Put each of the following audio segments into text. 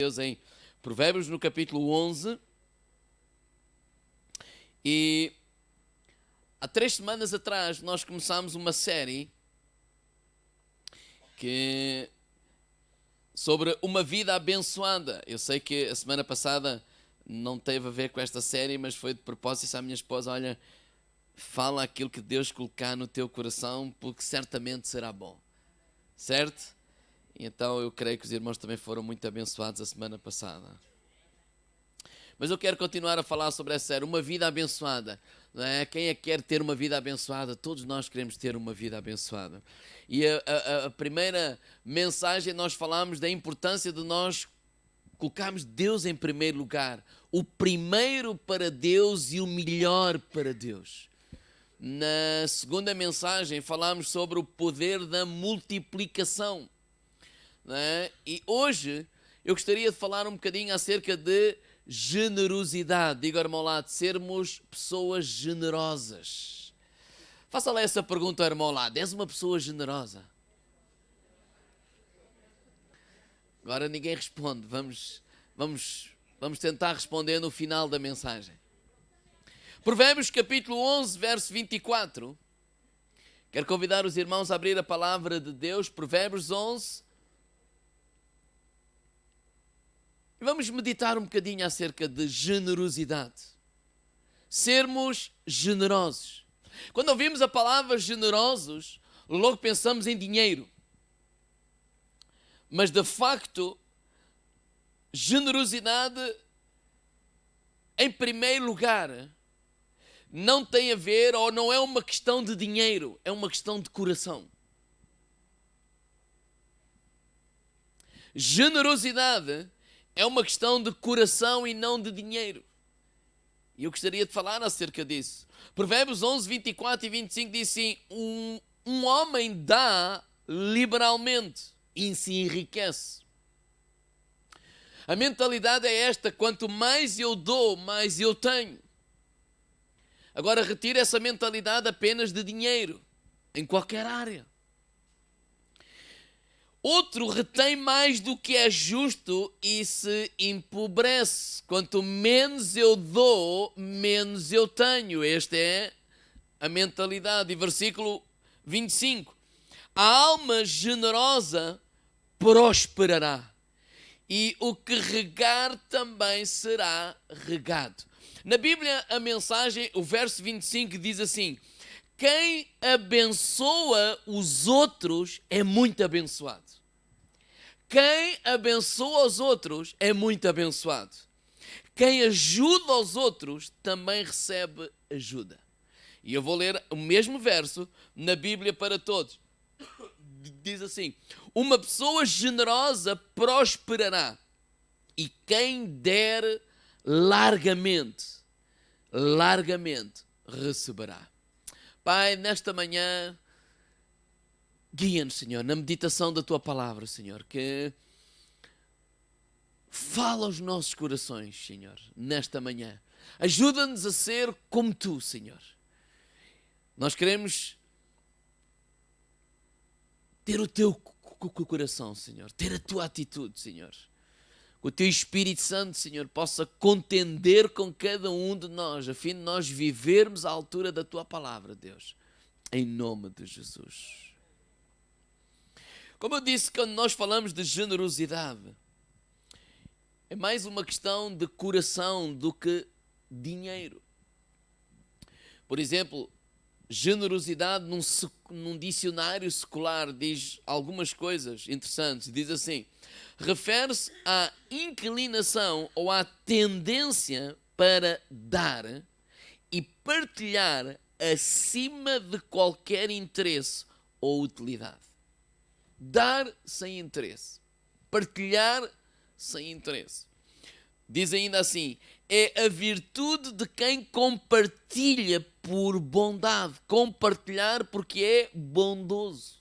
Deus em Provérbios no capítulo 11. E há 3 semanas atrás nós começámos uma série sobre uma vida abençoada. Eu sei que a semana passada não teve a ver com esta série, mas foi de propósito. Disse à minha esposa: olha, fala aquilo que Deus colocar no teu coração, porque certamente será bom. Certo? Então eu creio que os irmãos também foram muito abençoados a semana passada. Mas eu quero continuar a falar sobre essa série, uma vida abençoada. Não é? Quem é que quer ter uma vida abençoada? Todos nós queremos ter uma vida abençoada. E a primeira mensagem nós falámos da importância de nós colocarmos Deus em primeiro lugar. O primeiro para Deus e o melhor para Deus. Na segunda mensagem falámos sobre o poder da multiplicação. Não é? E hoje eu gostaria de falar um bocadinho acerca de generosidade. Diga ao irmão lá, de sermos pessoas generosas. Faça lá essa pergunta ao irmão lá: és uma pessoa generosa? Agora ninguém responde. Vamos tentar responder no final da mensagem. Provérbios capítulo 11, verso 24. Quero convidar os irmãos a abrir a palavra de Deus. Provérbios 11. E vamos meditar um bocadinho acerca de generosidade. Sermos generosos. Quando ouvimos a palavra generosos, logo pensamos em dinheiro. Mas de facto, generosidade, em primeiro lugar, não tem a ver, ou não é uma questão de dinheiro, é uma questão de coração. Generosidade é uma questão de coração e não de dinheiro. E eu gostaria de falar acerca disso. Provérbios 11, 24 e 25 diz assim: um homem dá liberalmente e se enriquece. A mentalidade é esta: quanto mais eu dou, mais eu tenho. Agora retira essa mentalidade apenas de dinheiro, em qualquer área. Outro retém mais do que é justo e se empobrece. Quanto menos eu dou, menos eu tenho. Esta é a mentalidade. E versículo 25. A alma generosa prosperará, e o que regar também será regado. Na Bíblia, a mensagem, o verso 25 diz assim: quem abençoa os outros é muito abençoado. Quem abençoa os outros é muito abençoado. Quem ajuda os outros também recebe ajuda. E eu vou ler o mesmo verso na Bíblia para todos. Diz assim: uma pessoa generosa prosperará, e quem der largamente receberá. Pai, nesta manhã, guia-nos, Senhor, na meditação da Tua palavra, Senhor, que fala aos nossos corações, Senhor, nesta manhã. Ajuda-nos a ser como Tu, Senhor. Nós queremos ter o Teu coração, Senhor, ter a Tua atitude, Senhor. Que o Teu Espírito Santo, Senhor, possa contender com cada um de nós, a fim de nós vivermos à altura da Tua palavra, Deus, em nome de Jesus. Como eu disse, quando nós falamos de generosidade, é mais uma questão de coração do que dinheiro. Por exemplo, generosidade num dicionário secular diz algumas coisas interessantes. Diz assim: refere-se à inclinação ou à tendência para dar e partilhar acima de qualquer interesse ou utilidade. Dar sem interesse. Partilhar sem interesse. Diz ainda assim: é a virtude de quem compartilha por bondade. Compartilhar porque é bondoso.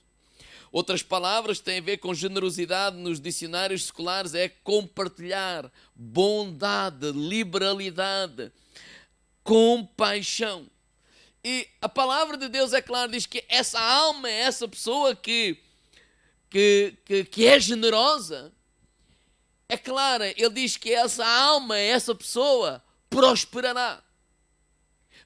Outras palavras que têm a ver com generosidade nos dicionários seculares é compartilhar, bondade, liberalidade, compaixão. E a palavra de Deus, é claro, diz que essa alma, essa pessoa que é generosa, é clara. Ele diz que essa alma, essa pessoa, prosperará.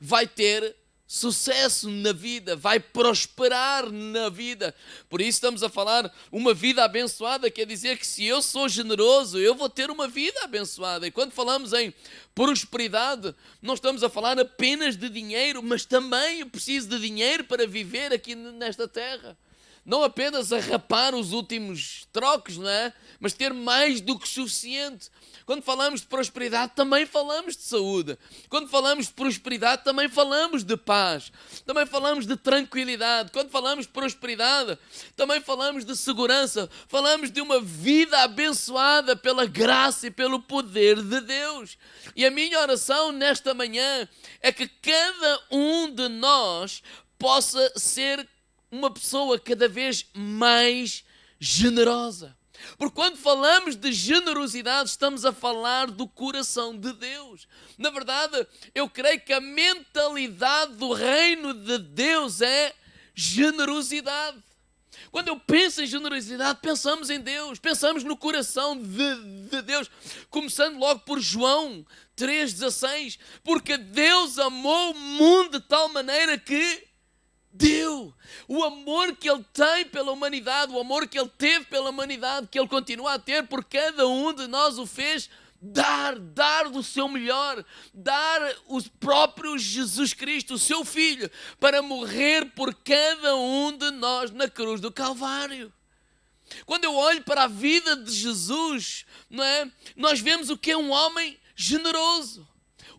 Vai ter sucesso na vida, vai prosperar na vida. Por isso estamos a falar uma vida abençoada, quer dizer que se eu sou generoso, eu vou ter uma vida abençoada. E quando falamos em prosperidade, não estamos a falar apenas de dinheiro, mas também eu preciso de dinheiro para viver aqui nesta terra. Não apenas arrapar os últimos trocos, não é? Mas ter mais do que suficiente. Quando falamos de prosperidade, também falamos de saúde. Quando falamos de prosperidade, também falamos de paz. Também falamos de tranquilidade. Quando falamos de prosperidade, também falamos de segurança. Falamos de uma vida abençoada pela graça e pelo poder de Deus. E a minha oração nesta manhã é que cada um de nós possa ser uma pessoa cada vez mais generosa. Porque quando falamos de generosidade, estamos a falar do coração de Deus. Na verdade, eu creio que a mentalidade do reino de Deus é generosidade. Quando eu penso em generosidade, pensamos em Deus, pensamos no coração de Deus, começando logo por João 3,16, porque Deus amou o mundo de tal maneira que deu. O amor que Ele tem pela humanidade, o amor que Ele teve pela humanidade, que Ele continua a ter por cada um de nós, o fez dar do seu melhor, dar o próprio Jesus Cristo, o seu Filho, para morrer por cada um de nós na cruz do Calvário. Quando eu olho para a vida de Jesus, não é? Nós vemos o que é um homem generoso.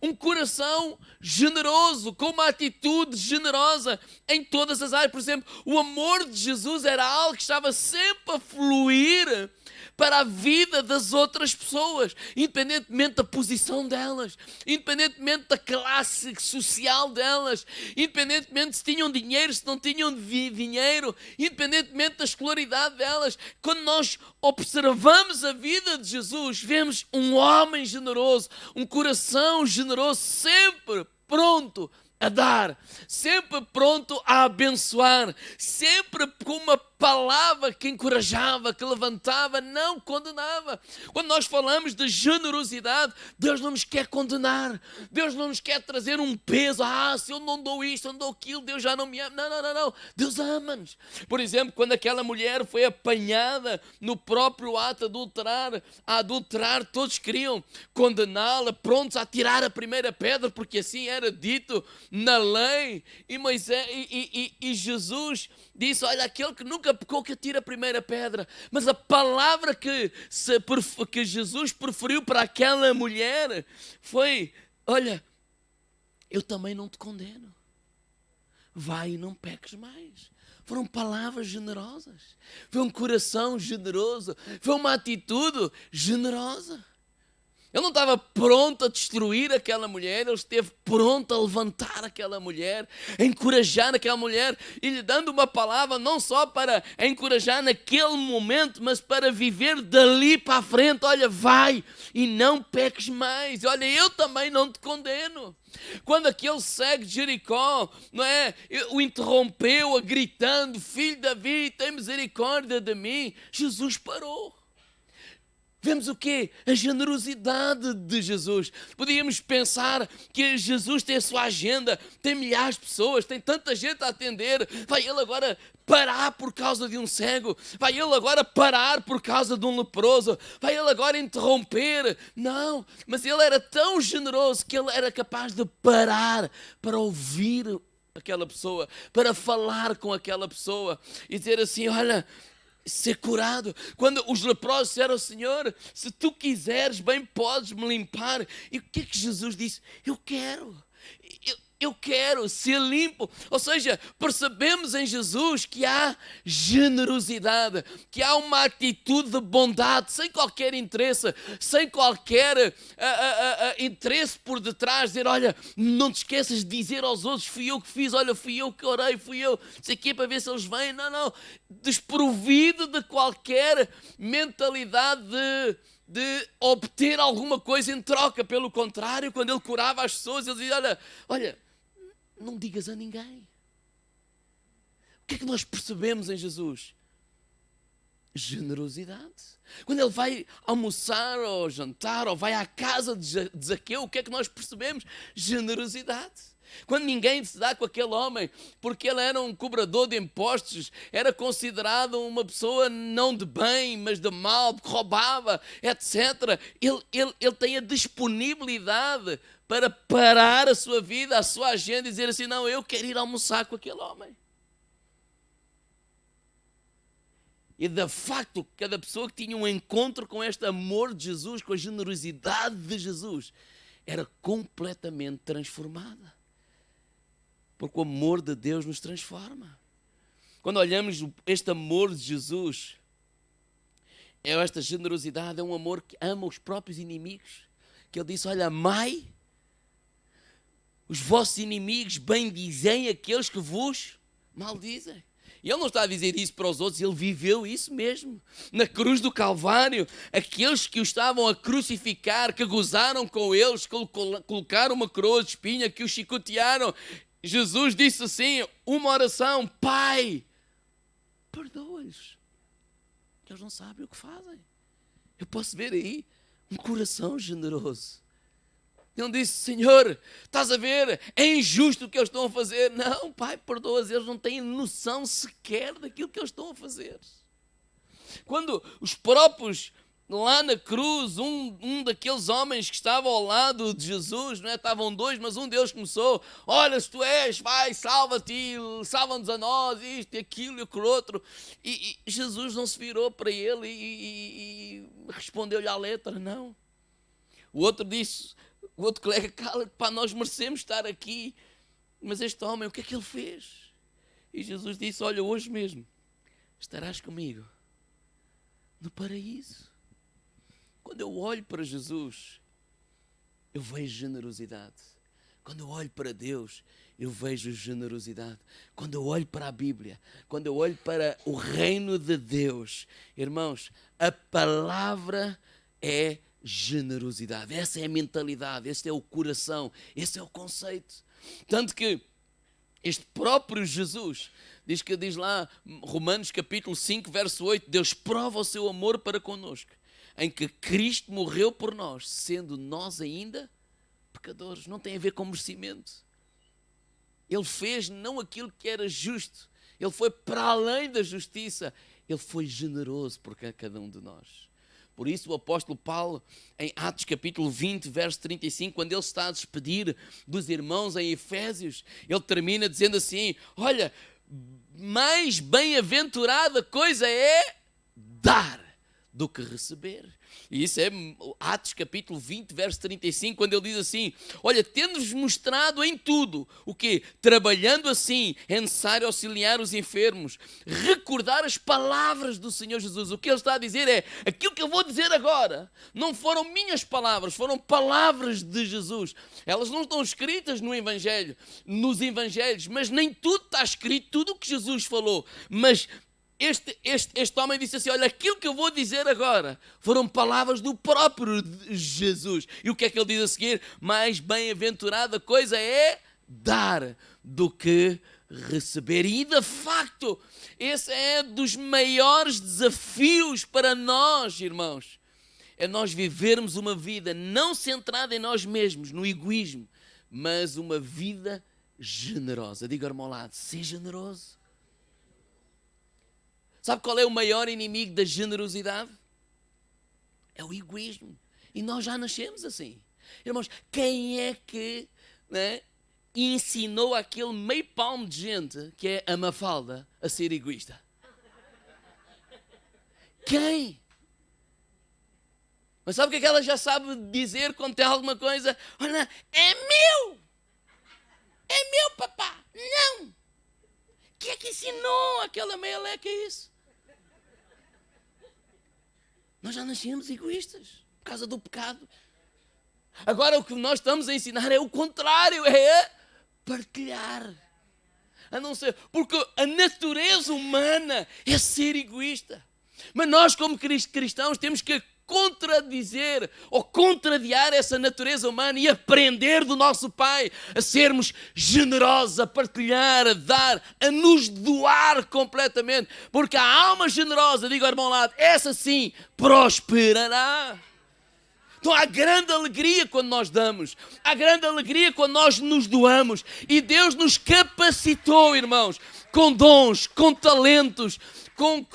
Um coração generoso, com uma atitude generosa em todas as áreas. Por exemplo, o amor de Jesus era algo que estava sempre a fluir para a vida das outras pessoas, independentemente da posição delas, independentemente da classe social delas, independentemente se tinham dinheiro, se não tinham dinheiro, independentemente da escolaridade delas. Quando nós observamos a vida de Jesus, vemos um homem generoso, um coração generoso, sempre pronto a dar, sempre pronto a abençoar, sempre com uma palavra que encorajava, que levantava, não condenava. Quando nós falamos de generosidade, Deus não nos quer condenar, Deus não nos quer trazer um peso. Se eu não dou isto, não dou aquilo, Deus já não me ama. Não. Deus ama-nos. Por exemplo, quando aquela mulher foi apanhada no próprio ato a adulterar, todos queriam condená-la, prontos a tirar a primeira pedra, porque assim era dito na lei. E Moisés e Jesus disse: olha, aquele que nunca pecou que atira a primeira pedra. Mas a palavra que Jesus proferiu para aquela mulher foi: olha, eu também não te condeno, vai e não peques mais. Foram palavras generosas, foi um coração generoso, foi uma atitude generosa. Ele não estava pronto a destruir aquela mulher, ele esteve pronto a levantar aquela mulher, a encorajar aquela mulher e lhe dando uma palavra não só para encorajar naquele momento, mas para viver dali para a frente. Olha, vai e não peques mais. Olha, eu também não te condeno. Quando aquele cego de Jericó, não é, o interrompeu gritando: filho de Davi, tem misericórdia de mim, Jesus parou. Vemos o quê? A generosidade de Jesus. Podíamos pensar que Jesus tem a sua agenda, tem milhares de pessoas, tem tanta gente a atender. Vai ele agora parar por causa de um cego? Vai ele agora parar por causa de um leproso? Vai ele agora interromper? Não, mas ele era tão generoso que ele era capaz de parar para ouvir aquela pessoa, para falar com aquela pessoa e dizer assim: olha, ser curado. Quando os leprosos disseram: Senhor, se tu quiseres, bem podes me limpar. E o que é que Jesus disse? Eu quero ser limpo. Ou seja, percebemos em Jesus que há generosidade, que há uma atitude de bondade, sem qualquer interesse, sem qualquer interesse por detrás, dizer: olha, não te esqueças de dizer aos outros: fui eu que fiz, olha, fui eu que orei, fui eu, sei aqui para ver se eles vêm. Não, desprovido de qualquer mentalidade de obter alguma coisa em troca. Pelo contrário, quando ele curava as pessoas, ele dizia: olha, não digas a ninguém. O que é que nós percebemos em Jesus? Generosidade. Quando ele vai almoçar ou jantar ou vai à casa de Zaqueu, o que é que nós percebemos? Generosidade. Quando ninguém se dá com aquele homem, porque ele era um cobrador de impostos, era considerado uma pessoa não de bem, mas de mal, que roubava, etc. Ele tem a disponibilidade para parar a sua vida, a sua agenda e dizer assim, não, eu quero ir almoçar com aquele homem. E de facto, cada pessoa que tinha um encontro com este amor de Jesus, com a generosidade de Jesus, era completamente transformada. Porque o amor de Deus nos transforma. Quando olhamos este amor de Jesus, esta generosidade, é um amor que ama os próprios inimigos. Que ele disse, olha, amai os vossos inimigos, bendizem aqueles que vos maldizem. E ele não está a dizer isso para os outros, ele viveu isso mesmo. Na cruz do Calvário, aqueles que o estavam a crucificar, que gozaram com eles, que colocaram uma coroa de espinha, que o chicotearam, Jesus disse assim, uma oração, Pai, perdoa-lhes, que eles não sabem o que fazem. Eu posso ver aí um coração generoso. Ele disse, Senhor, estás a ver, é injusto o que eles estão a fazer. Não, Pai, perdoa-os, eles não têm noção sequer daquilo que eles estão a fazer. Quando os próprios, lá na cruz, um daqueles homens que estava ao lado de Jesus, não é? Estavam dois, mas um deles começou, olha, se tu és, vai, salva-te, salva-nos a nós, isto e aquilo e aquilo outro. E Jesus não se virou para ele e respondeu-lhe à letra, não. O outro colega, cala, pá, nós merecemos estar aqui, mas este homem, o que é que ele fez? E Jesus disse, olha, hoje mesmo estarás comigo no paraíso. Quando eu olho para Jesus, eu vejo generosidade. Quando eu olho para Deus, eu vejo generosidade. Quando eu olho para a Bíblia, quando eu olho para o reino de Deus, irmãos, a palavra é generosidade. Essa é a mentalidade, esse é o coração, esse é o conceito. Tanto que este próprio Jesus diz lá, Romanos capítulo 5, verso 8, Deus prova o seu amor para connosco, em que Cristo morreu por nós, sendo nós ainda pecadores. Não tem a ver com merecimento. Ele fez não aquilo que era justo. Ele foi para além da justiça. Ele foi generoso por cada um de nós. Por isso o apóstolo Paulo, em Atos capítulo 20, verso 35, quando ele está a despedir dos irmãos em Efésios, ele termina dizendo assim, olha, mais bem-aventurada coisa é dar do que receber. E isso é Atos capítulo 20, verso 35, quando ele diz assim, olha, tendo-vos mostrado em tudo, o quê? Trabalhando assim, é necessário auxiliar os enfermos, recordar as palavras do Senhor Jesus. O que ele está a dizer é, aquilo que eu vou dizer agora, não foram minhas palavras, foram palavras de Jesus. Elas não estão escritas no Evangelho, nos Evangelhos, mas nem tudo está escrito, tudo o que Jesus falou, mas este homem disse assim, olha, aquilo que eu vou dizer agora foram palavras do próprio Jesus. E o que é que ele diz a seguir? Mais bem-aventurada coisa é dar do que receber. E de facto, esse é dos maiores desafios para nós, irmãos. É nós vivermos uma vida não centrada em nós mesmos, no egoísmo, mas uma vida generosa. Diga ao irmão ao lado, ser generoso. Sabe qual é o maior inimigo da generosidade? É o egoísmo. E nós já nascemos assim. Irmãos, quem é que ensinou aquele meio palmo de gente, que é a Mafalda, a ser egoísta? Quem? Mas sabe o que é que ela já sabe dizer quando tem alguma coisa? Olha, é meu! É meu, papá! Não! Quem é que ensinou aquela meia leca isso? Nós já nascemos egoístas por causa do pecado. Agora o que nós estamos a ensinar é o contrário, é partilhar. A não ser, porque a natureza humana é ser egoísta. Mas nós como cristãos temos que contradizer ou contrariar essa natureza humana e aprender do nosso Pai a sermos generosos, a partilhar, a dar, a nos doar completamente. Porque a alma generosa, digo ao irmão ao lado, essa sim prosperará. Então há grande alegria quando nós damos, há grande alegria quando nós nos doamos. E Deus nos capacitou, irmãos, com dons, com talentos, com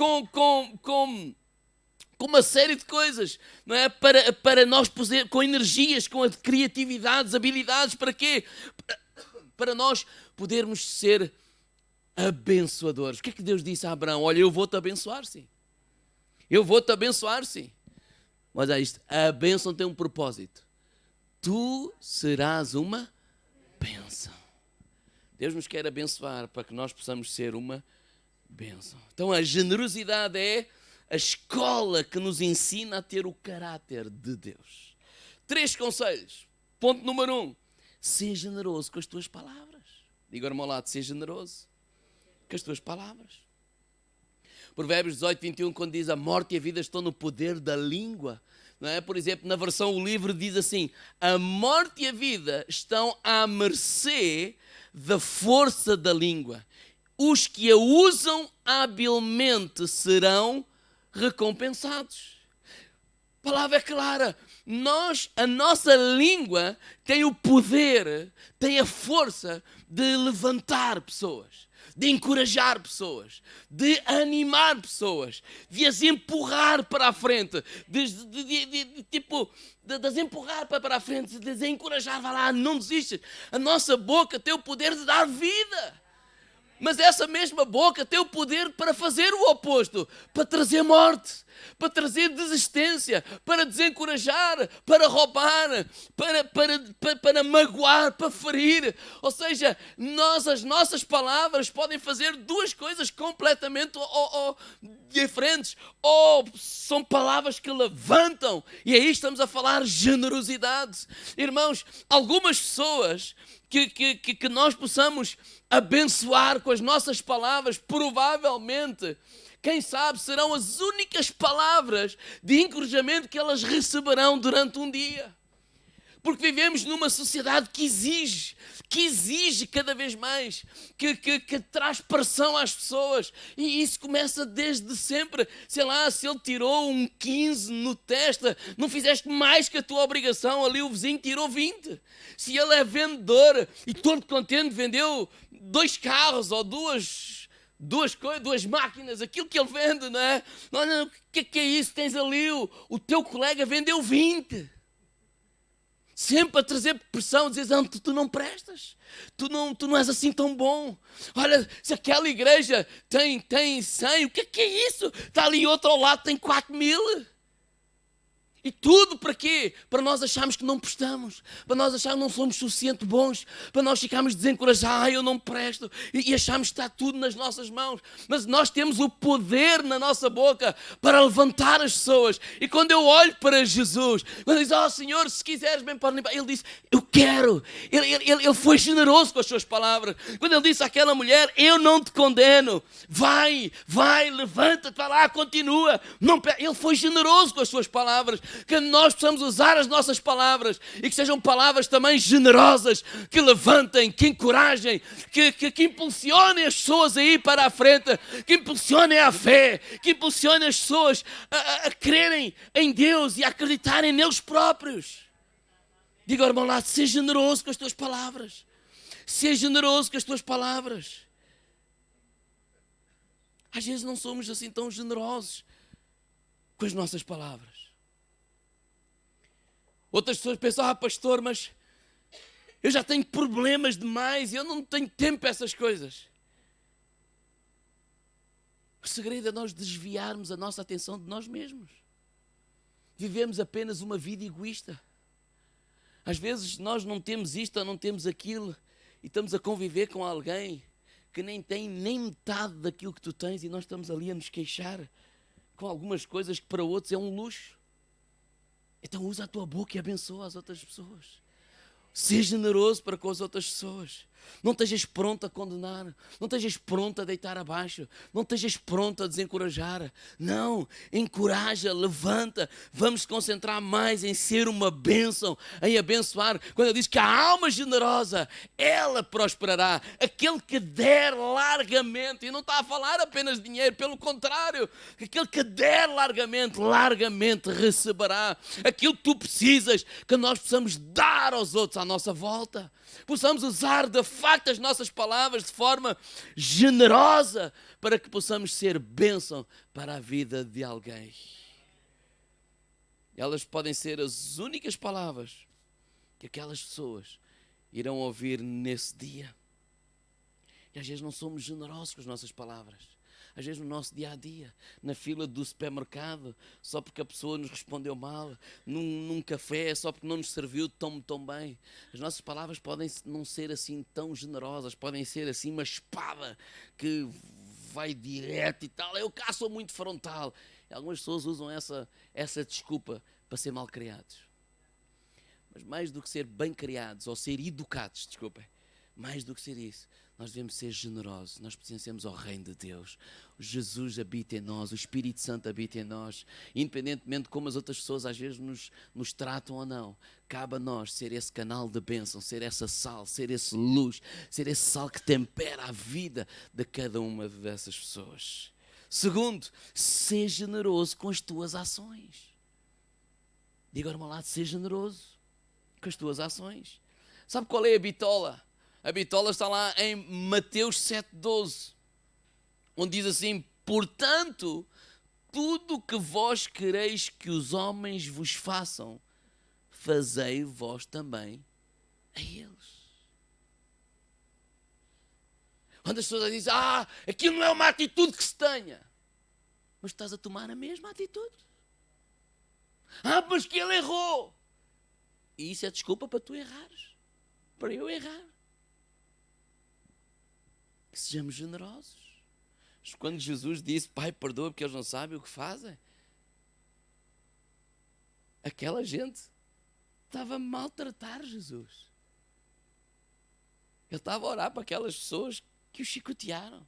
uma série de coisas, não é? Para nós com energias, com criatividades, habilidades, para quê? Para nós podermos ser abençoadores. O que é que Deus disse a Abraão? Olha, eu vou-te abençoar, sim. Eu vou-te abençoar, sim. Mas é isto, a bênção tem um propósito. Tu serás uma bênção. Deus nos quer abençoar para que nós possamos ser uma bênção. Então a generosidade é a escola que nos ensina a ter o caráter de Deus. 3 conselhos. Ponto número 1. Ser generoso com as tuas palavras. Diga ao irmão ao lado, ser generoso com as tuas palavras. Provérbios 18, 21, quando diz a morte e a vida estão no poder da língua. Não é? Por exemplo, na versão O Livro diz assim, a morte e a vida estão à mercê da força da língua. Os que a usam habilmente serão recompensados. A palavra é clara. A nossa língua tem o poder, tem a força de levantar pessoas, de encorajar pessoas, de animar pessoas, de as empurrar para a frente, de as empurrar para a frente, de as encorajar, vai lá, não desistas. A nossa boca tem o poder de dar vida. Mas essa mesma boca tem o poder para fazer o oposto, para trazer morte, para trazer desistência, para desencorajar, para roubar, para magoar, para ferir. Ou seja, as nossas palavras podem fazer 2 coisas completamente diferentes. Ou são palavras que levantam, e aí estamos a falar generosidade. Irmãos, algumas pessoas que nós possamos abençoar com as nossas palavras, provavelmente, quem sabe, serão as únicas palavras de encorajamento que elas receberão durante um dia. Porque vivemos numa sociedade que exige cada vez mais, que traz pressão às pessoas. E isso começa desde sempre. Sei lá, se ele tirou um 15 no teste, não fizeste mais que a tua obrigação, ali o vizinho tirou 20. Se ele é vendedor e todo contente vendeu 2 carros ou duas máquinas, aquilo que ele vende, não é? Olha, o que é isso? Tens ali o teu colega vendeu 20. Sempre a trazer pressão, dizer, tu não prestas, tu não és assim tão bom. Olha, se aquela igreja tem 100, o que é isso? Está ali outro ao lado, tem 4.000. E tudo para quê? Para nós acharmos que não prestamos, para nós acharmos que não somos suficiente bons, para nós ficarmos desencorajados, eu não presto, e acharmos que está tudo nas nossas mãos. Mas nós temos o poder na nossa boca para levantar as pessoas. E quando eu olho para Jesus, quando ele diz, Senhor, se quiseres bem para limpar, ele disse, eu quero. Ele foi generoso com as suas palavras. Quando ele disse àquela mulher, eu não te condeno, vai, levanta-te, vai lá, continua. Ele foi generoso com as suas palavras. Que nós possamos usar as nossas palavras e que sejam palavras também generosas, que levantem, que encorajem, que impulsionem as pessoas a ir para a frente, que impulsionem a fé, que impulsionem as pessoas a crerem em Deus e a acreditarem neles próprios. Diga ao irmão lá, seja generoso com as tuas palavras. Seja generoso com as tuas palavras. Às vezes não somos assim tão generosos com as nossas palavras. Outras pessoas pensam, pastor, mas eu já tenho problemas demais e eu não tenho tempo para essas coisas. O segredo é nós desviarmos a nossa atenção de nós mesmos. Vivemos apenas uma vida egoísta. Às vezes nós não temos isto ou não temos aquilo e estamos a conviver com alguém que nem tem nem metade daquilo que tu tens e nós estamos ali a nos queixar com algumas coisas que para outros é um luxo. Então usa a tua boca e abençoa as outras pessoas. Seja generoso para com as outras pessoas. Não estejas pronto a condenar. Não estejas pronto a deitar abaixo. Não estejas pronto a desencorajar. Não, encoraja, levanta. Vamos concentrar mais em ser uma bênção, em abençoar. Quando ele diz que a alma generosa, ela prosperará. Aquele que der largamente. E não está a falar apenas de dinheiro, pelo contrário. Aquele que der largamente, largamente receberá. Aquilo que tu precisas, que nós possamos dar aos outros à nossa volta. Possamos usar de facto as nossas palavras de forma generosa para que possamos ser bênção para a vida de alguém. Elas podem ser as únicas palavras que aquelas pessoas irão ouvir nesse dia. E às vezes não somos generosos com as nossas palavras. Às vezes no nosso dia-a-dia, na fila do supermercado, só porque a pessoa nos respondeu mal, num café, só porque não nos serviu tão bem. As nossas palavras podem não ser assim tão generosas, podem ser assim uma espada que vai direto e tal. Eu cá sou muito frontal. E algumas pessoas usam essa desculpa para ser mal criados. Mas mais do que ser bem criados, ou ser educados, desculpem, mais do que ser isso, nós devemos ser generosos, nós pertencemos ao reino de Deus. Jesus habita em nós, o Espírito Santo habita em nós. Independentemente de como as outras pessoas às vezes nos tratam ou não, cabe a nós ser esse canal de bênção, ser essa sal, ser esse luz, ser esse sal que tempera a vida de cada uma dessas pessoas. Segundo, ser generoso com as tuas ações. Diga ao meu lado, ser generoso com as tuas ações. Sabe qual é a bitola? A bitola está lá em Mateus 7,12, onde diz assim: portanto, tudo o que vós quereis que os homens vos façam, fazei vós também a eles. Quando as pessoas dizem, aquilo não é uma atitude que se tenha, mas estás a tomar a mesma atitude. Mas que ele errou. E isso é desculpa para tu errares, para eu errar. Que sejamos generosos. Quando Jesus disse, Pai, perdoa porque eles não sabem o que fazem, aquela gente estava a maltratar Jesus. Ele estava a orar para aquelas pessoas que o chicotearam.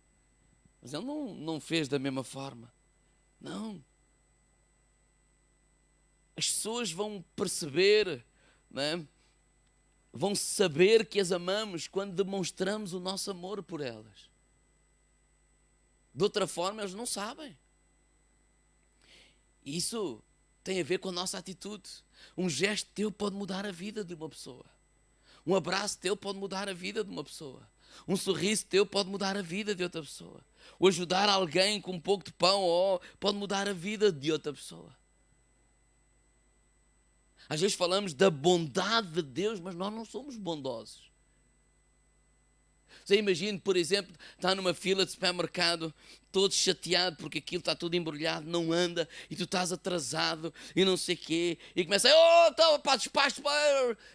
Mas ele não fez da mesma forma. Não. As pessoas vão perceber, não é? Vão saber que as amamos quando demonstramos o nosso amor por elas. De outra forma, eles não sabem. Isso tem a ver com a nossa atitude. Um gesto teu pode mudar a vida de uma pessoa. Um abraço teu pode mudar a vida de uma pessoa. Um sorriso teu pode mudar a vida de outra pessoa. Ou ajudar alguém com um pouco de pão pode mudar a vida de outra pessoa. Às vezes falamos da bondade de Deus, mas nós não somos bondosos. Você imagina, por exemplo, está numa fila de supermercado, todo chateado porque aquilo está tudo embrulhado, não anda, e tu estás atrasado, e não sei o quê, e começa despacho,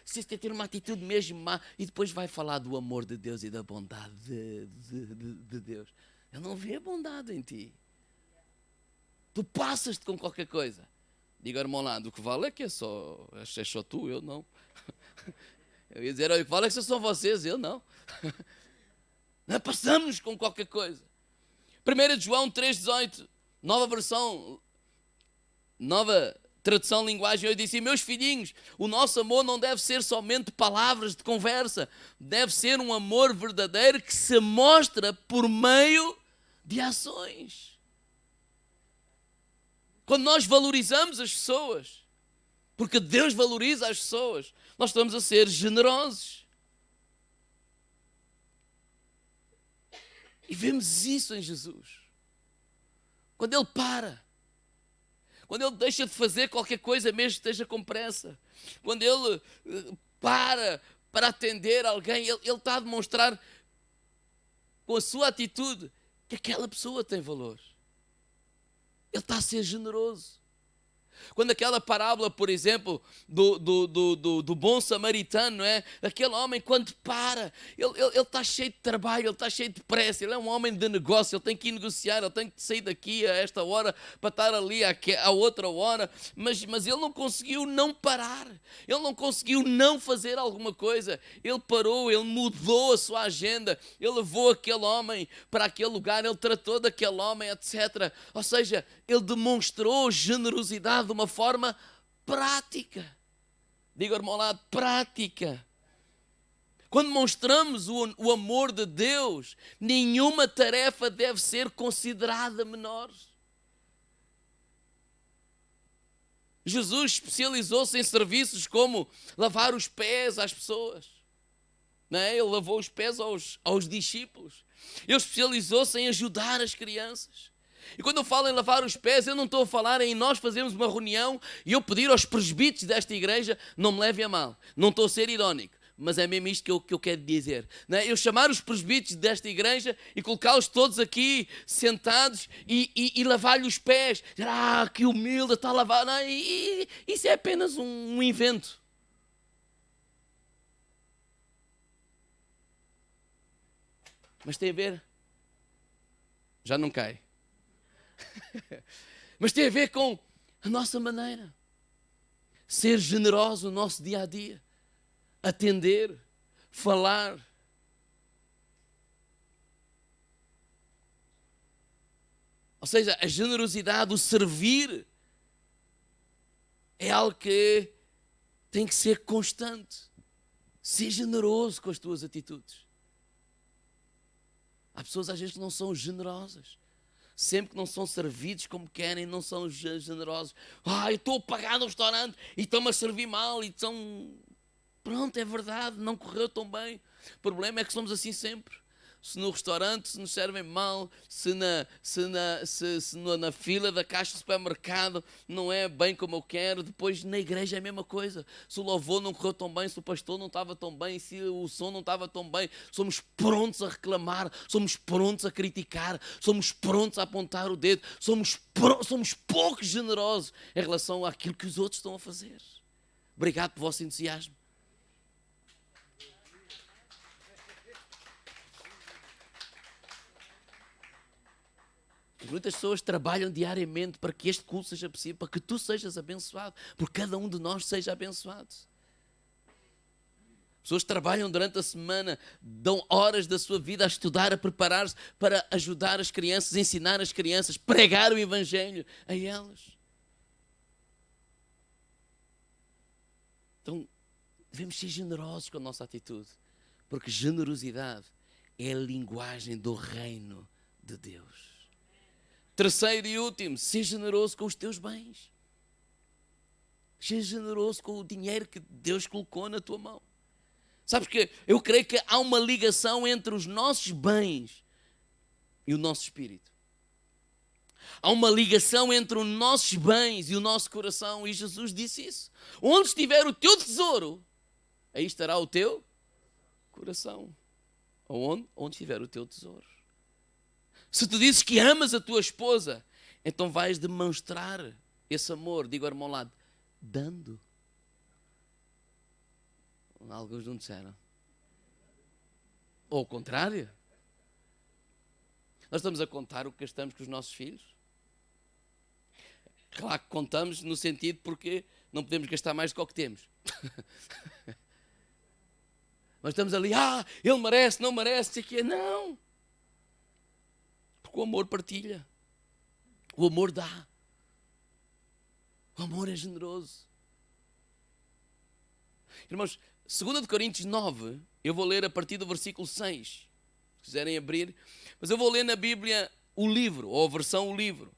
se tem que ter uma atitude mesmo má, e depois vai falar do amor de Deus e da bondade de Deus. Ele não vê a bondade em ti. Tu passas-te com qualquer coisa. Diga ao irmão lá, do que vale é que é só tu, eu não. Eu ia dizer, o que vale é que são vocês, eu não. Nós passamos com qualquer coisa. 1 João 3,18, nova versão, nova tradução, linguagem, eu disse, meus filhinhos, o nosso amor não deve ser somente palavras de conversa, deve ser um amor verdadeiro que se mostra por meio de ações. Quando nós valorizamos as pessoas, porque Deus valoriza as pessoas, nós estamos a ser generosos. E vemos isso em Jesus. Quando Ele para, quando Ele deixa de fazer qualquer coisa, mesmo que esteja com pressa, quando Ele para atender alguém, Ele está a demonstrar com a sua atitude que aquela pessoa tem valor. Ele está a ser generoso. Quando aquela parábola, por exemplo, do bom samaritano, não é? Aquele homem, quando para, ele está cheio de trabalho, ele está cheio de pressa, ele é um homem de negócio, ele tem que ir negociar, ele tem que sair daqui a esta hora para estar ali a outra hora, mas ele não conseguiu não parar, ele não conseguiu não fazer alguma coisa, ele parou, ele mudou a sua agenda, ele levou aquele homem para aquele lugar, ele tratou daquele homem, etc. Ou seja, ele demonstrou generosidade de uma forma prática. Diga, irmão, ao lado, prática. Quando mostramos o amor de Deus, nenhuma tarefa deve ser considerada menor. Jesus especializou-se em serviços como lavar os pés às pessoas. Não é? Ele lavou os pés aos discípulos. Ele especializou-se em ajudar as crianças. E quando eu falo em lavar os pés, eu não estou a falar em nós fazermos uma reunião e eu pedir aos presbíteros desta igreja, não me levem a mal, não estou a ser irónico, mas é mesmo isto que eu quero dizer. Não é? Eu chamar os presbíteros desta igreja e colocá-los todos aqui sentados e lavar-lhe os pés. Que humilde, está a lavar. Não, isso é apenas um invento. Mas tem a ver? Já não cai. Mas tem a ver com a nossa maneira. Ser generoso no nosso dia a dia. Atender, falar. Ou seja, a generosidade, o servir, é algo que tem que ser constante. Ser generoso com as tuas atitudes. Há pessoas às vezes que não são generosas. Sempre que não são servidos como querem, não são generosos. Eu estou a pagar no restaurante e estão-me a servir mal e estão... Pronto, é verdade, não correu tão bem. O problema é que somos assim sempre. Se no restaurante se nos servem mal, se na fila da caixa do supermercado não é bem como eu quero, depois na igreja é a mesma coisa. Se o louvor não correu tão bem, se o pastor não estava tão bem, se o som não estava tão bem, somos prontos a reclamar, somos prontos a criticar, somos prontos a apontar o dedo, somos pouco generosos em relação àquilo que os outros estão a fazer. Obrigado pelo vosso entusiasmo. Muitas pessoas trabalham diariamente para que este culto seja possível, para que tu sejas abençoado, porque cada um de nós seja abençoado. Pessoas trabalham durante a semana, dão horas da sua vida a estudar, a preparar-se para ajudar as crianças, ensinar as crianças, pregar o Evangelho a elas. Então, devemos ser generosos com a nossa atitude, porque generosidade é a linguagem do reino de Deus. Terceiro e último, ser generoso com os teus bens. Ser generoso com o dinheiro que Deus colocou na tua mão. Sabes que eu creio que há uma ligação entre os nossos bens e o nosso espírito. Há uma ligação entre os nossos bens e o nosso coração. E Jesus disse isso. Onde estiver o teu tesouro, aí estará o teu coração. Onde estiver o teu tesouro. Se tu dizes que amas a tua esposa, então vais demonstrar esse amor. Digo ao irmão ao lado, dando. Alguns não disseram. Ou ao contrário. Nós estamos a contar o que gastamos com os nossos filhos. Claro que contamos no sentido porque não podemos gastar mais do que o que temos. Mas estamos ali, ele merece, não merece, sei que é. Não. Porque o amor partilha. O amor dá. O amor é generoso. Irmãos, 2 Coríntios 9, eu vou ler a partir do versículo 6. Se quiserem abrir. Mas eu vou ler na Bíblia o livro, ou a versão o livro.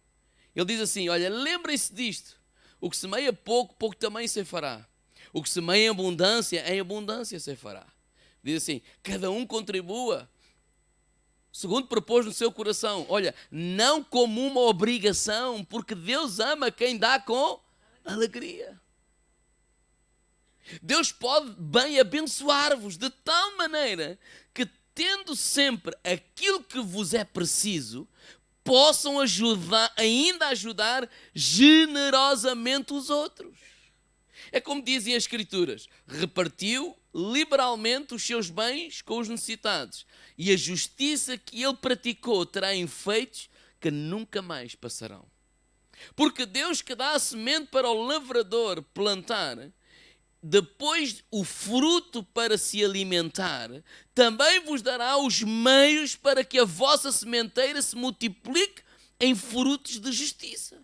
Ele diz assim, olha, lembrem-se disto. O que semeia pouco, pouco também se fará. O que semeia em abundância se fará. Diz assim, cada um contribua segundo propôs no seu coração. Olha, não como uma obrigação, porque Deus ama quem dá com alegria. Deus pode bem abençoar-vos de tal maneira que, tendo sempre aquilo que vos é preciso, possam ainda ajudar generosamente os outros. É como dizem as Escrituras: repartiu liberalmente os seus bens com os necessitados, e a justiça que ele praticou terá efeitos que nunca mais passarão. Porque Deus que dá a semente para o lavrador plantar, depois o fruto para se alimentar, também vos dará os meios para que a vossa sementeira se multiplique em frutos de justiça.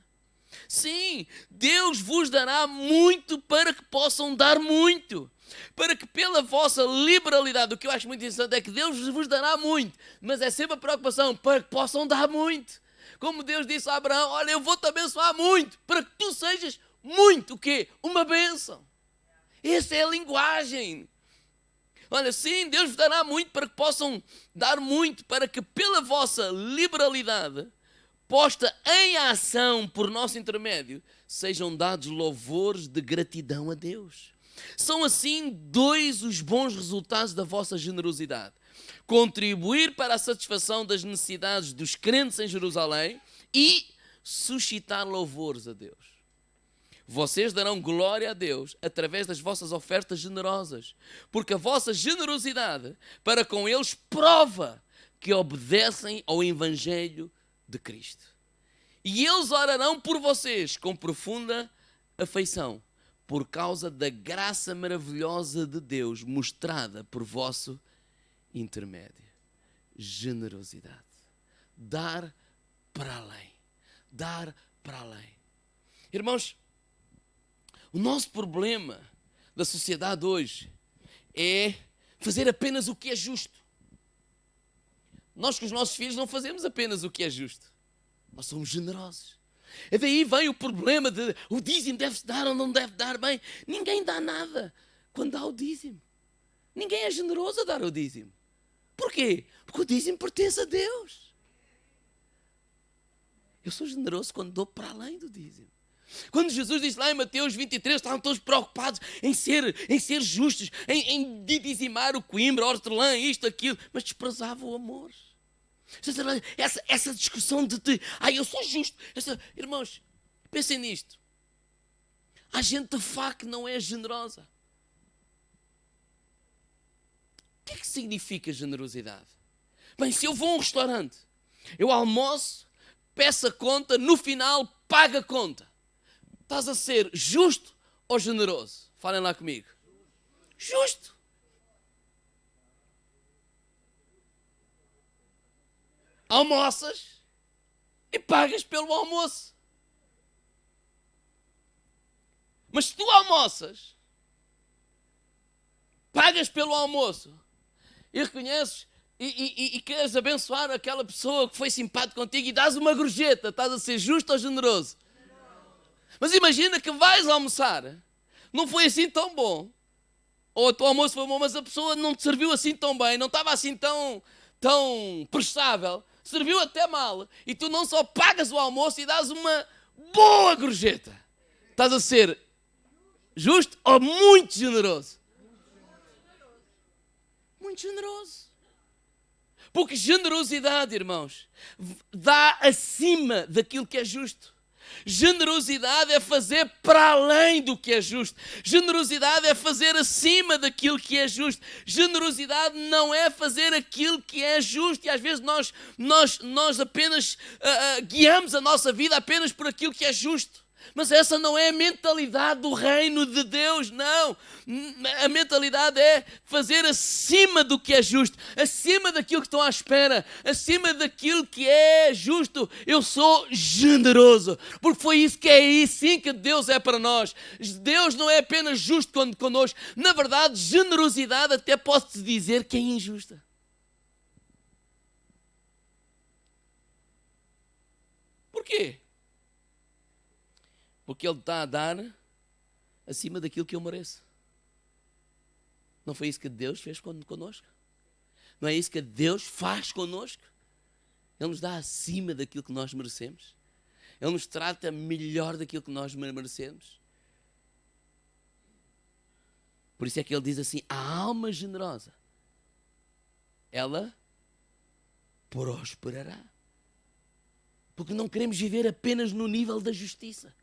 Sim, Deus vos dará muito para que possam dar muito. Para que pela vossa liberalidade, o que eu acho muito interessante é que Deus vos dará muito, mas é sempre a preocupação para que possam dar muito. Como Deus disse a Abraão: olha, eu vou-te abençoar muito, para que tu sejas muito, o quê? Uma bênção. Essa é a linguagem. Olha, sim, Deus vos dará muito para que possam dar muito, para que pela vossa liberalidade, posta em ação por nosso intermédio, sejam dados louvores de gratidão a Deus. São assim dois os bons resultados da vossa generosidade: contribuir para a satisfação das necessidades dos crentes em Jerusalém e suscitar louvores a Deus. Vocês darão glória a Deus através das vossas ofertas generosas, porque a vossa generosidade para com eles prova que obedecem ao Evangelho de Cristo. E eles orarão por vocês com profunda afeição, por causa da graça maravilhosa de Deus mostrada por vosso intermédio. Generosidade. Dar para além. Dar para além. Irmãos, o nosso problema da sociedade hoje é fazer apenas o que é justo. Nós com os nossos filhos não fazemos apenas o que é justo. Nós somos generosos. E daí vem o problema de o dízimo deve-se dar ou não deve dar. Bem, ninguém dá nada quando dá o dízimo. Ninguém é generoso a dar o dízimo. Porquê? Porque o dízimo pertence a Deus. Eu sou generoso quando dou para além do dízimo. Quando Jesus disse lá em Mateus 23, estavam todos preocupados em ser justos, em dizimar o coimbra, a hortelã, isto, aquilo, mas desprezavam o amor. Essa discussão de eu sou justo. Irmãos, pensem nisto. Há gente de facto que não é generosa. O que é que significa generosidade? Bem, se eu vou a um restaurante, eu almoço, peço a conta, no final pago a conta. Estás a ser justo ou generoso? Falem lá comigo. Justo. Almoças e pagas pelo almoço. Mas se tu almoças, pagas pelo almoço e reconheces e queres abençoar aquela pessoa que foi simpática contigo e dás uma gorjeta, estás a ser justo ou generoso? Mas imagina que vais almoçar, não foi assim tão bom, ou o teu almoço foi bom, mas a pessoa não te serviu assim tão bem, não estava assim tão prestável, serviu até mal, e tu não só pagas o almoço e dás uma boa gorjeta. Estás a ser justo ou muito generoso? Muito generoso. Porque generosidade, irmãos, dá acima daquilo que é justo. Generosidade é fazer para além do que é justo. Generosidade é fazer acima daquilo que é justo. Generosidade não é fazer aquilo que é justo. E às vezes nós apenas guiamos a nossa vida apenas por aquilo que é justo. Mas essa não é a mentalidade do reino de Deus, não. A mentalidade é fazer acima do que é justo, acima daquilo que estão à espera, acima daquilo que é justo. Eu sou generoso, porque foi isso que é assim que Deus é para nós. Deus não é apenas justo connosco. Na verdade, generosidade até posso dizer que é injusta. Porquê? Porque Ele está a dar acima daquilo que eu mereço. Não foi isso que Deus fez connosco? Não é isso que Deus faz connosco? Ele nos dá acima daquilo que nós merecemos. Ele nos trata melhor daquilo que nós merecemos. Por isso é que Ele diz assim: a alma generosa, ela prosperará. Porque não queremos viver apenas no nível da justiça.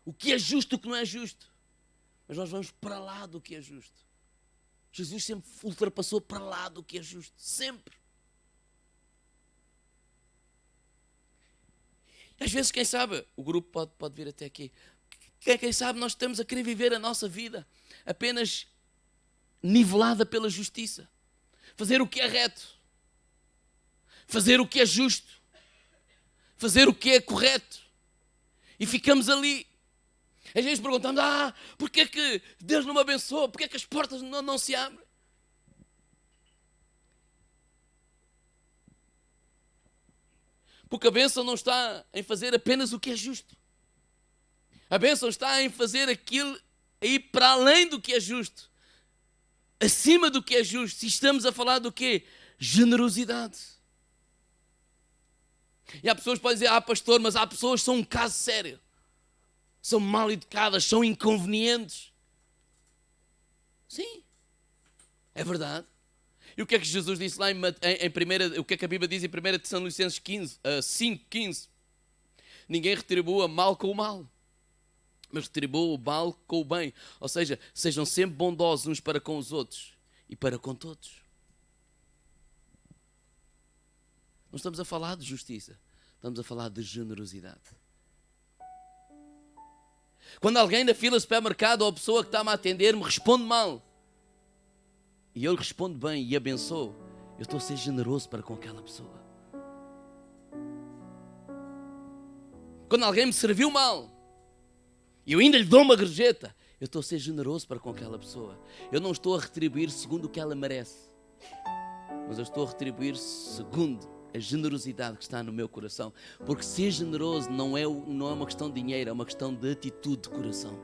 O que é justo, o que não é justo. Mas nós vamos para lá do que é justo. Jesus sempre ultrapassou para lá do que é justo. Sempre. E às vezes, quem sabe, o grupo pode vir até aqui. Quem sabe nós estamos a querer viver a nossa vida apenas nivelada pela justiça. Fazer o que é reto. Fazer o que é justo. Fazer o que é correto. E ficamos ali. Às vezes perguntamos, porquê é que Deus não me abençoa? Porquê é que as portas não se abrem? Porque a bênção não está em fazer apenas o que é justo. A bênção está em fazer aquilo, a ir para além do que é justo. Acima do que é justo. E estamos a falar do quê? Generosidade. E há pessoas que podem dizer, pastor, mas há pessoas que são um caso sério. São mal educadas, são inconvenientes. Sim, é verdade. E o que é que Jesus disse lá o que é que a Bíblia diz em 1 Tessalonicenses 5:15? Ninguém retribua mal com o mal, mas retribua o mal com o bem. Ou seja, sejam sempre bondosos uns para com os outros e para com todos. Não estamos a falar de justiça, estamos a falar de generosidade. Quando alguém na fila do supermercado ou a pessoa que está-me a atender me responde mal e eu lhe respondo bem e abençoo, eu estou a ser generoso para com aquela pessoa. Quando alguém me serviu mal e eu ainda lhe dou uma gorjeta, eu estou a ser generoso para com aquela pessoa. Eu não estou a retribuir segundo o que ela merece, mas eu estou a retribuir segundo a generosidade que está no meu coração. Porque ser generoso não é uma questão de dinheiro, é uma questão de atitude de coração.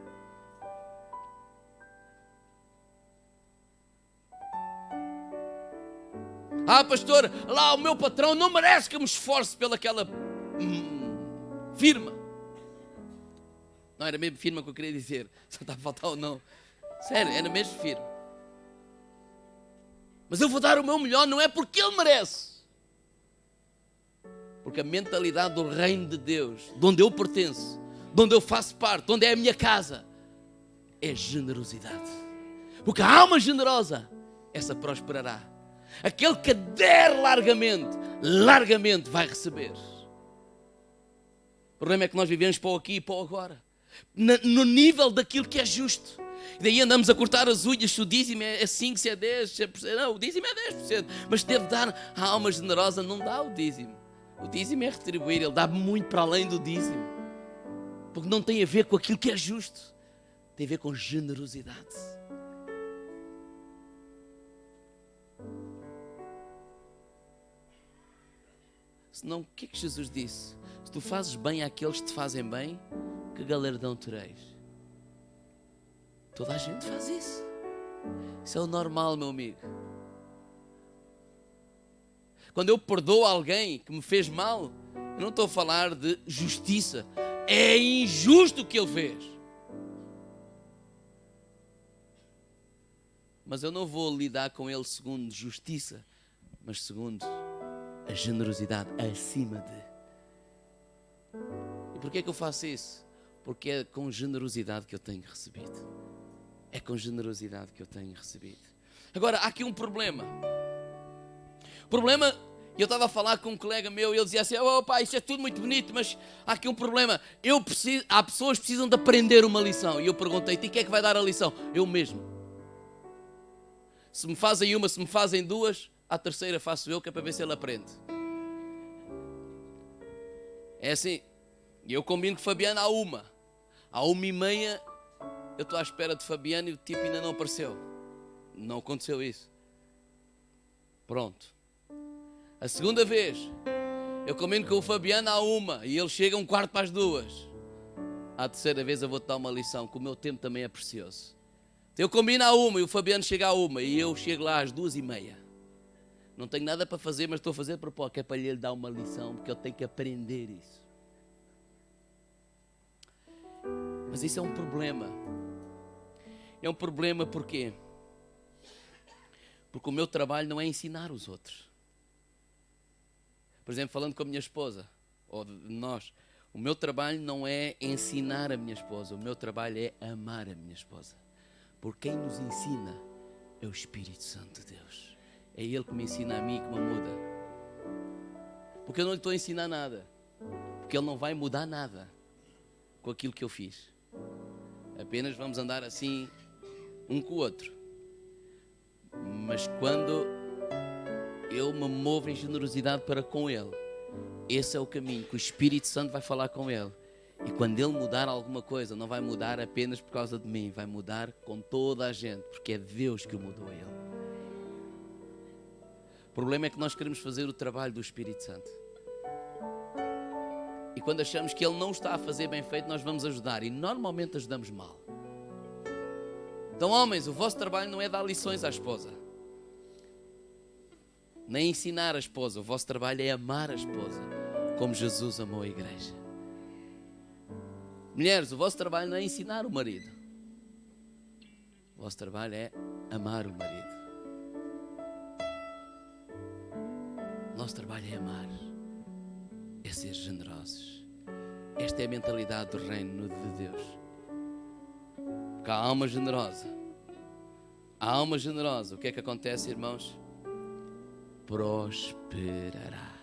Pastor, lá o meu patrão não merece que eu me esforce pelaquela firma. Não era mesmo firma que eu queria dizer, só está a faltar ou não. Sério, era mesmo firma. Mas eu vou dar o meu melhor, não é porque ele merece. Porque a mentalidade do reino de Deus, de onde eu pertenço, de onde eu faço parte, de onde é a minha casa, é generosidade. Porque a alma generosa, essa prosperará. Aquele que der largamente vai receber. O problema é que nós vivemos para o aqui e para o agora. No nível daquilo que é justo. E daí andamos a cortar as unhas, se o dízimo é 5, se é 10, se é 10%. Não, o dízimo é 10%. Mas deve dar, a alma generosa não dá o dízimo. O dízimo é retribuir, ele dá muito para além do dízimo. Porque não tem a ver com aquilo que é justo. Tem a ver com generosidade. Senão, o que é que Jesus disse? Se tu fazes bem àqueles que te fazem bem, que galardão tereis? Toda a gente faz isso. Isso é o normal, meu amigo. Quando eu perdoo alguém que me fez mal, eu não estou a falar de justiça. É injusto o que ele fez. Mas eu não vou lidar com ele segundo justiça, mas segundo a generosidade acima de. E porquê é que eu faço isso? Porque é com generosidade que eu tenho recebido. É com generosidade que eu tenho recebido. Agora, há aqui um problema. O problema, eu estava a falar com um colega meu e ele dizia assim, isto é tudo muito bonito, mas há aqui um problema. Há pessoas que precisam de aprender uma lição. E eu perguntei, quem é que vai dar a lição? Eu mesmo. Se me fazem uma, se me fazem duas, a terceira faço eu, que é para ver se ele aprende. É assim, eu combino com Fabiana à 1. À 1h30, eu estou à espera de Fabiana e o tipo ainda não apareceu. Não aconteceu isso. Pronto. A segunda vez, eu combino com o Fabiano à 1 e ele chega 2:15. À terceira vez eu vou-te dar uma lição, que o meu tempo também é precioso. Eu combino à 1 e o Fabiano chega à 1 e eu chego lá às 2:30. Não tenho nada para fazer, mas estou a fazer propósito, que é para lhe dar uma lição, porque ele tem que aprender isso. Mas isso é um problema. É um problema porquê? Porque o meu trabalho não é ensinar os outros. Por exemplo, falando com a minha esposa, ou de nós. O meu trabalho não é ensinar a minha esposa, o meu trabalho é amar a minha esposa. Porque quem nos ensina é o Espírito Santo de Deus. É Ele que me ensina a mim e que me muda. Porque eu não lhe estou a ensinar nada. Porque Ele não vai mudar nada com aquilo que eu fiz. Apenas vamos andar assim um com o outro. Mas quando eu me movo em generosidade para com Ele, esse é o caminho, que o Espírito Santo vai falar com Ele. E quando Ele mudar alguma coisa, não vai mudar apenas por causa de mim, vai mudar com toda a gente, porque é Deus que o mudou a Ele. O problema é que nós queremos fazer o trabalho do Espírito Santo. E quando achamos que Ele não está a fazer bem feito, nós vamos ajudar. E normalmente ajudamos mal. Então, homens, o vosso trabalho não é dar lições à esposa, nem ensinar a esposa. O vosso trabalho é amar a esposa, como Jesus amou a igreja. Mulheres, o vosso trabalho não é ensinar o marido. O vosso trabalho é amar o marido. O nosso trabalho é amar, é ser generosos. Esta é a mentalidade do reino de Deus. Porque a alma generosa, o que é que acontece, irmãos? Prosperará.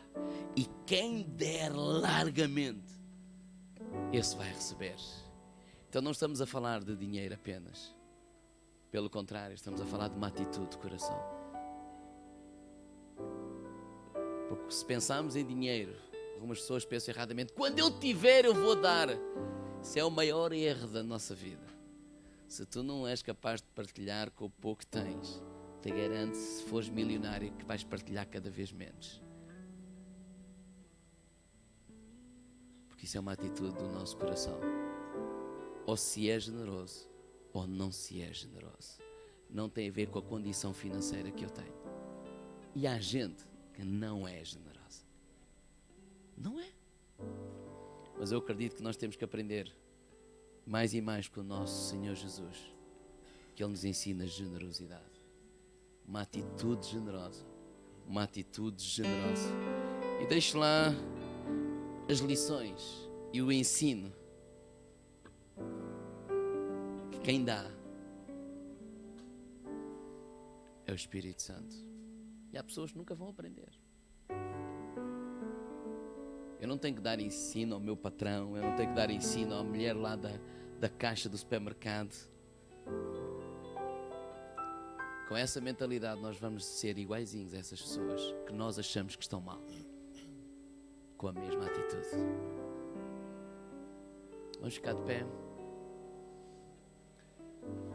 E quem der largamente, esse vai receber. Então não estamos a falar de dinheiro apenas. Pelo contrário, estamos a falar de uma atitude de coração. Porque se pensarmos em dinheiro, algumas pessoas pensam erradamente: quando eu tiver eu vou dar. Isso é o maior erro da nossa vida. Se tu não és capaz de partilhar com o pouco que tens, te garanto, se fores milionário, que vais partilhar cada vez menos. Porque isso é uma atitude do nosso coração. Ou se é generoso, ou não se é generoso. Não tem a ver com a condição financeira que eu tenho. E há gente que não é generosa. Não é. Mas eu acredito que nós temos que aprender mais e mais com o nosso Senhor Jesus, que Ele nos ensina generosidade. Uma atitude generosa. Uma atitude generosa. E deixe lá as lições e o ensino. Que quem dá é o Espírito Santo. E há pessoas que nunca vão aprender. Eu não tenho que dar ensino ao meu patrão, eu não tenho que dar ensino à mulher lá da caixa do supermercado. Com essa mentalidade nós vamos ser iguaizinhos a essas pessoas que nós achamos que estão mal. Com a mesma atitude. Vamos ficar de pé.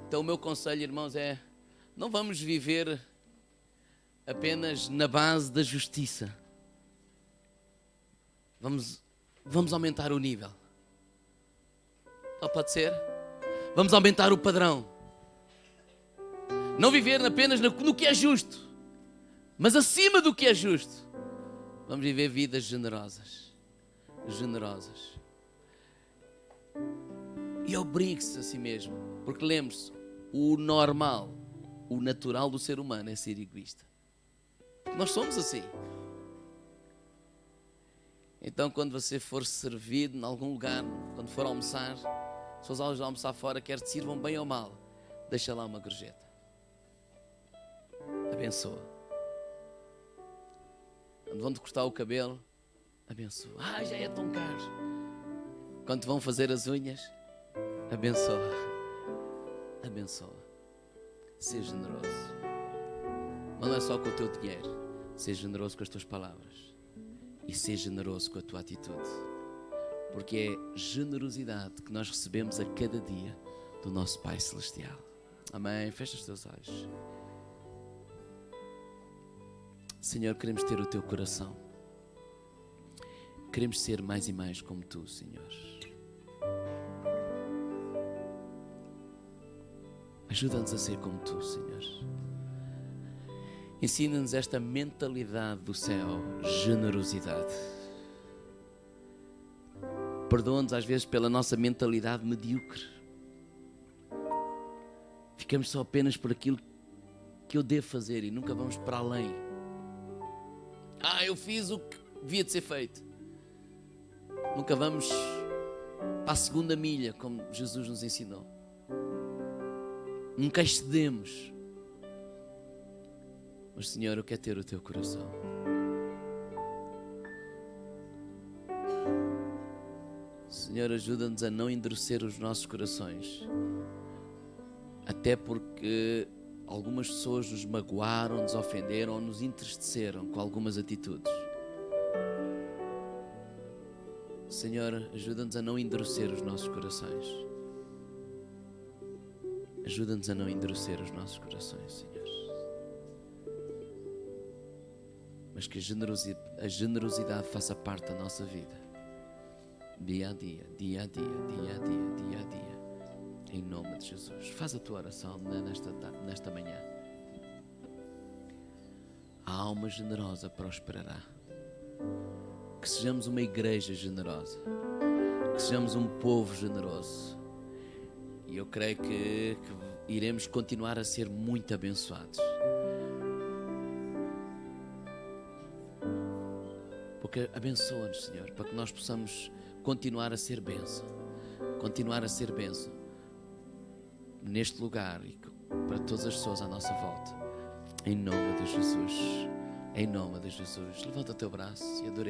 Então o meu conselho, irmãos, é: não vamos viver apenas na base da justiça. Vamos aumentar o nível. Só pode ser? Vamos aumentar o padrão. Não viver apenas no que é justo, mas acima do que é justo. Vamos viver vidas generosas. Generosas. E obrigue-se a si mesmo. Porque lembre-se, o normal, o natural do ser humano é ser egoísta. Nós somos assim. Então, quando você for servido em algum lugar, quando for almoçar, se fores almoçar fora, quer te sirvam bem ou mal, deixa lá uma gorjeta. Abençoa. Quando vão-te cortar o cabelo, abençoa. Já é tão caro. Quando te vão fazer as unhas, abençoa. Abençoa. Seja generoso. Mas não é só com o teu dinheiro. Seja generoso com as tuas palavras. E seja generoso com a tua atitude. Porque é generosidade que nós recebemos a cada dia do nosso Pai Celestial. Amém? Fecha os teus olhos. Senhor, queremos ter o teu coração. Queremos ser mais e mais como tu, Senhor. Ajuda-nos a ser como tu, Senhor. Ensina-nos esta mentalidade do céu, generosidade. Perdoa-nos às vezes pela nossa mentalidade medíocre. Ficamos só apenas por aquilo que eu devo fazer e nunca vamos para além. Eu fiz o que devia de ser feito. Nunca vamos para a segunda milha, como Jesus nos ensinou. Nunca excedemos. Mas, Senhor, eu quero ter o teu coração. Senhor, ajuda-nos a não endurecer os nossos corações. Até porque algumas pessoas nos magoaram, nos ofenderam ou nos entristeceram com algumas atitudes. Senhor, ajuda-nos a não endurecer os nossos corações. Ajuda-nos a não endurecer os nossos corações, Senhor. Mas que a generosidade faça parte da nossa vida. Dia a dia, dia a dia, dia a dia, dia a dia. Em nome de Jesus. Faz a tua oração nesta manhã. A alma generosa prosperará. Que sejamos uma igreja generosa. Que sejamos um povo generoso. E eu creio que iremos continuar a ser muito abençoados. Porque abençoa-nos, Senhor, para que nós possamos continuar a ser bênção. Continuar a ser bênção neste lugar e para todas as pessoas à nossa volta. Em nome de Jesus. Em nome de Jesus. Levanta o teu braço e adore.